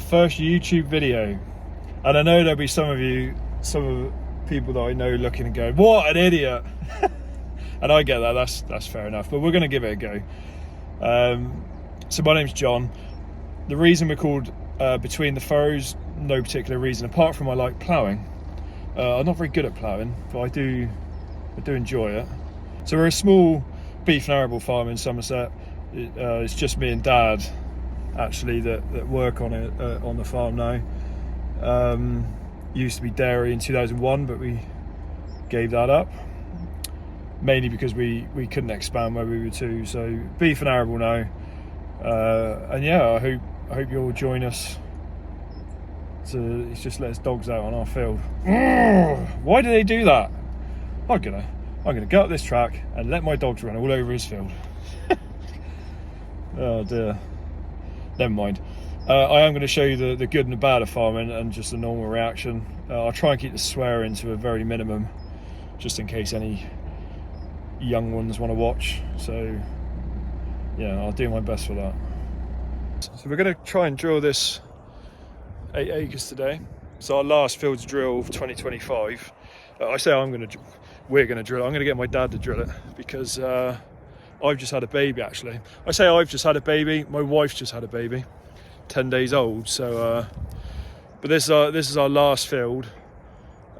first YouTube video, and I know there'll be some of the people that I know looking and going, what an idiot. And I get that, that's fair enough, but we're going to give it a go. So my name's John. The reason we're called Between the Furrows, no particular reason apart from I like ploughing. I'm not very good at ploughing, but I do enjoy it. So we're a small beef and arable farm in Somerset. It's just me and Dad actually that work on it on the farm now. Used to be dairy in 2001, but we gave that up, mainly because we couldn't expand where we were to. So beef and arable now, and yeah, I hope you'll join us. He's just let his dogs out on our field. Why do they do that? I'm gonna go up this track and let my dogs run all over his field. Oh dear. Never mind. I am going to show you the good and the bad of farming and just the normal reaction. I'll try and keep the swearing to a very minimum, just in case any young ones want to watch. So yeah, I'll do my best for that. So we're going to try and drill this 8 acres today. It's our last field to drill for 2025. We're going to drill it. I'm going to get my dad to drill it because I've just had a baby, actually. I say I've just had a baby. My wife's just had a baby, 10 days old. So, but this is our last field.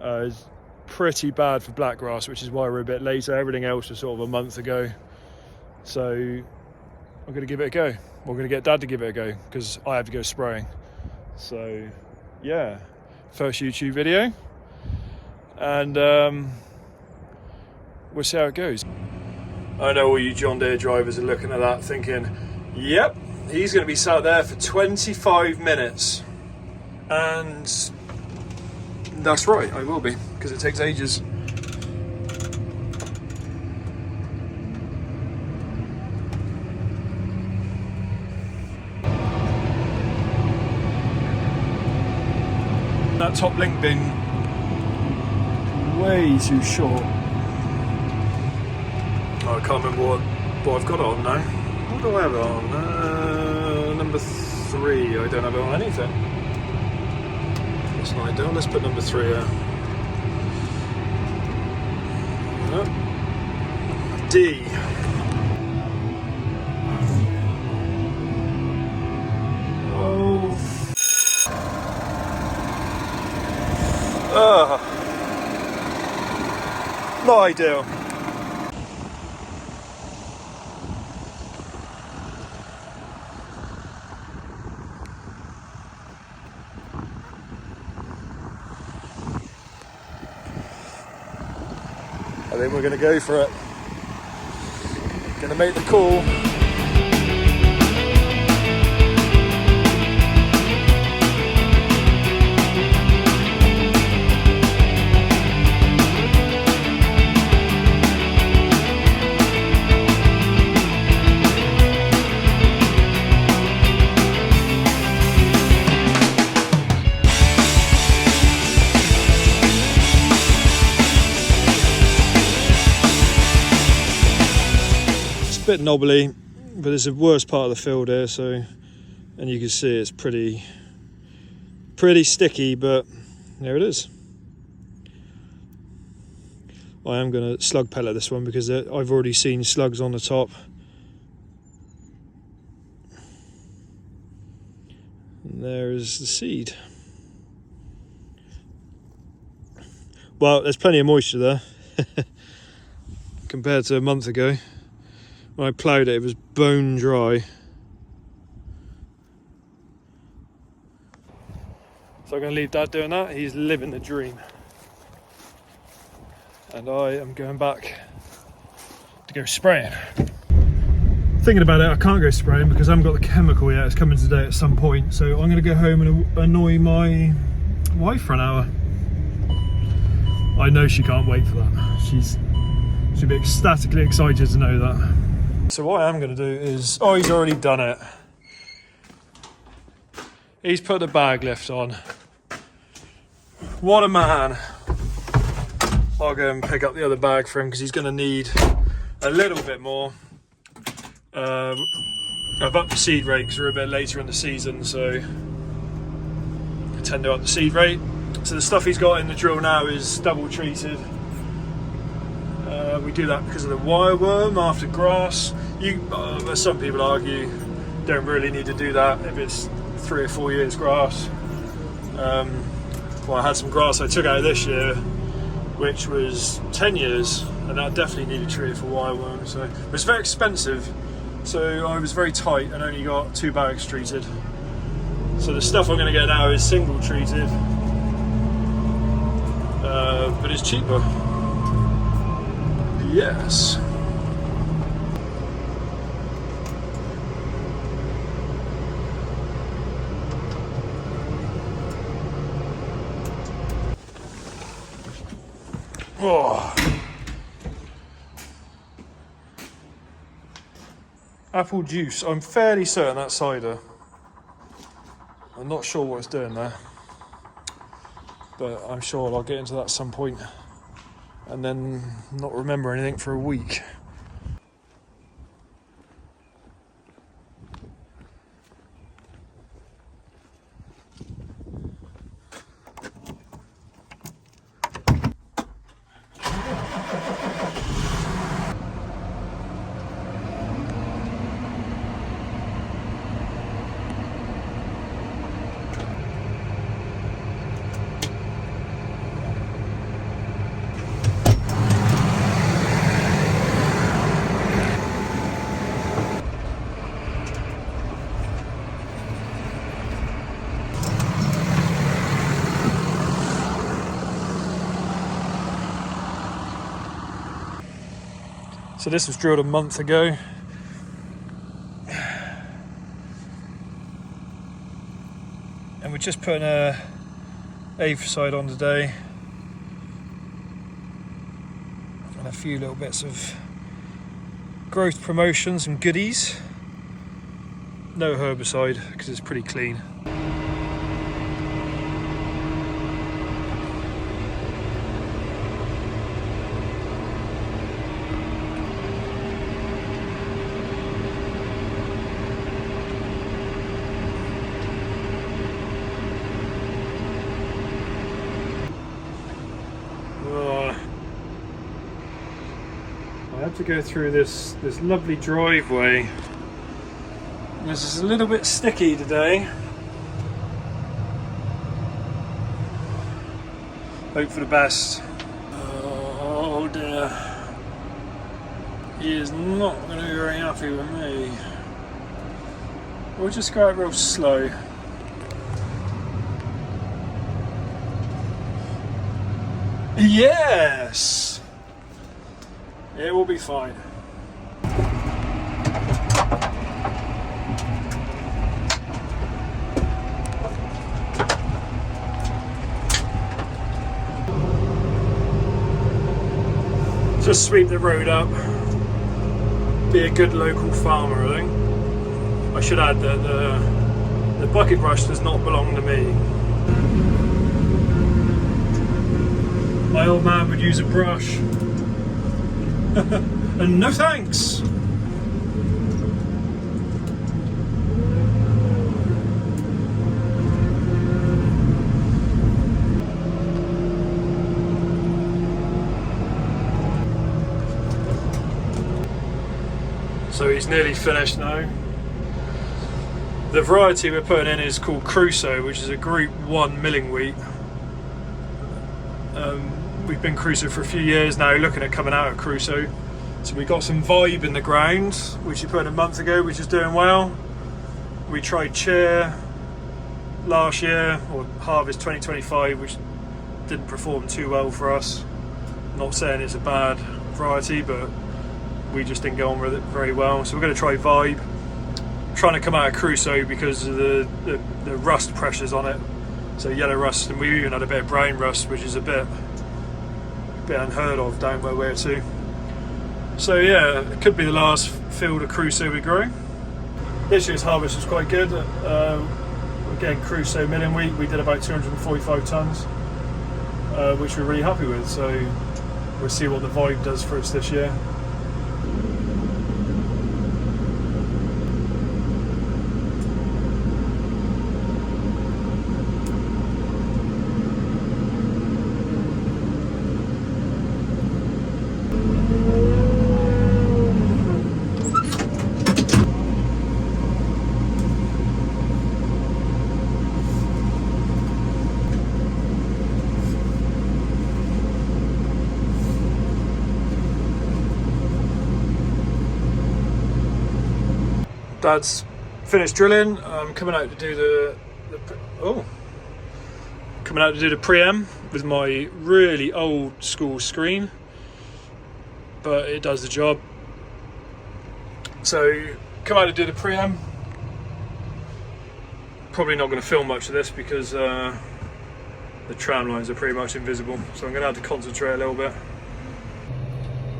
It's pretty bad for blackgrass, which is why we're a bit later. Everything else was sort of a month ago. So I'm going to give it a go. We're going to get Dad to give it a go because I have to go spraying. So yeah, first YouTube video, and we'll see how it goes. I know all you John Deere drivers are looking at that thinking, yep, he's going to be sat there for 25 minutes. And that's right, I will be, because it takes ages. That top link bin, way too short. I can't remember what I've got it on now. What do I have it on? Number 3. I don't have it on anything. That's not ideal. Let's put number 3 here. D. Oh. Not ideal. I think we're going to go for it. Going to make the call. Bit knobbly, but it's the worst part of the field here, so, and you can see it's pretty sticky, but there it is. I am going to slug pellet this one because I've already seen slugs on the top. And there is the seed. Well, there's plenty of moisture there compared to a month ago. When I ploughed it was bone dry. So I'm going to leave Dad doing that. He's living the dream. And I am going back to go spraying. Thinking about it, I can't go spraying because I haven't got the chemical yet. It's coming today at some point. So I'm going to go home and annoy my wife for an hour. I know she can't wait for that. She'll be ecstatically excited to know that. So what I am going to do is, oh, he's already done it. He's put the bag lift on. What a man. I'll go and pick up the other bag for him because he's going to need a little bit more. I've upped the seed rate because we're a bit later in the season, so tend to up the seed rate. So the stuff he's got in the drill now is double treated. We do that because of the wireworm after grass. Some people argue don't really need to do that if it's 3 or 4 years grass. Well, I had some grass I took out this year, which was 10 years, and that definitely needed treated for wireworm. So it was very expensive, so I was very tight and only got 2 bags treated. So the stuff I'm going to get now is single treated, but it's cheaper. Yes. Oh. Apple juice. I'm fairly certain that's cider. I'm not sure what it's doing there, but I'm sure I'll get into that at some point and then not remember anything for a week. So this was drilled a month ago. And we're just putting a fungicide on today. And a few little bits of growth promotion, some goodies. No herbicide because it's pretty clean. I had to go through this lovely driveway. This is a little bit sticky today. Hope for the best. Oh dear. He is not going to be very happy with me. We'll just go out real slow. Yes! It will be fine. Just sweep the road up. Be a good local farmer, I think. I should add that the bucket brush does not belong to me. My old man would use a brush. And no thanks. So he's nearly finished now. The variety we're putting in is called Crusoe, which is a Group 1 milling wheat. We've been Crusoe for a few years now, looking at coming out of Crusoe. So we got some Vibe in the ground, which we put in a month ago, which is doing well. We tried Cheer last year, or Harvest 2025, which didn't perform too well for us. Not saying it's a bad variety, but we just didn't go on with it very well. So we're going to try Vibe. Trying to come out of Crusoe because of the rust pressures on it. So yellow rust, and we even had a bit of brown rust, which is a bit unheard of down where we're to. So yeah, it could be the last field of Crusoe we grow. This year's harvest was quite good. Again, Crusoe milling wheat, we did about 245 tonnes, which we're really happy with. So we'll see what the Vibe does for us this year. Dad's finished drilling. I'm coming out to do coming out to do the preem with my really old school screen, but it does the job. So come out to do the preem. Probably not going to film much of this because the tram lines are pretty much invisible, so I'm going to have to concentrate a little bit.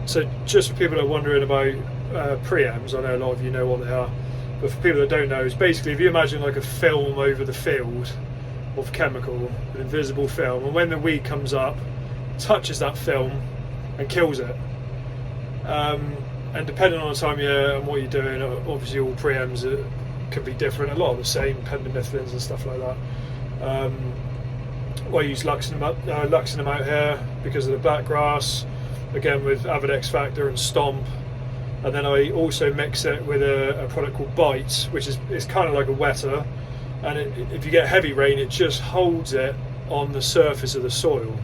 So just for people that are wondering about preems, I know a lot of you know what they are, but for people that don't know, it's basically, if you imagine like a film over the field of chemical, an invisible film, and when the weed comes up, touches that film and kills it. And depending on the time of year and what you're doing, obviously all preems can be different, a lot of the same, pendimethalins and stuff like that. I use Luxinum out here because of the black grass, again with Avid X Factor and Stomp, and then I also mix it with a product called Bite, which is kind of like a wetter, and if you get heavy rain, it just holds it on the surface of the soil.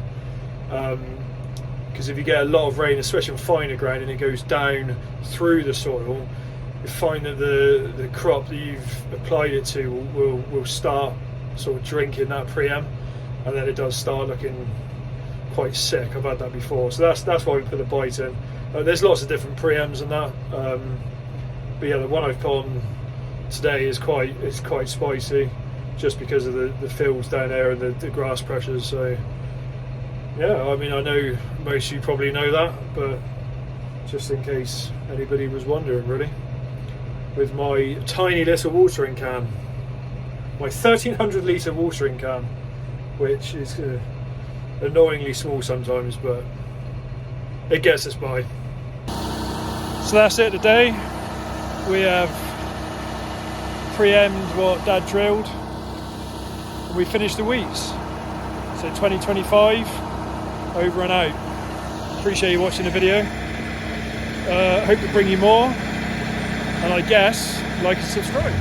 Because if you get a lot of rain, especially on finer ground, and it goes down through the soil, you find that the crop that you've applied it to will start sort of drinking that preem, and then it does start looking quite sick. I've had that before, so that's why we put the Bite in. There's lots of different preems and that, but yeah, the one I've put on today is quite spicy, just because of the fields down there and the grass pressures. So yeah, I mean, I know most of you probably know that, but just in case anybody was wondering, really, with my tiny little watering can, my 1300 litre watering can, which is annoyingly small sometimes, but it gets us by. So that's it today. We have preemmed what Dad drilled, and we finished the wheats. So 2025 over and out. Appreciate you watching the video. Hope to bring you more, and I guess like and subscribe.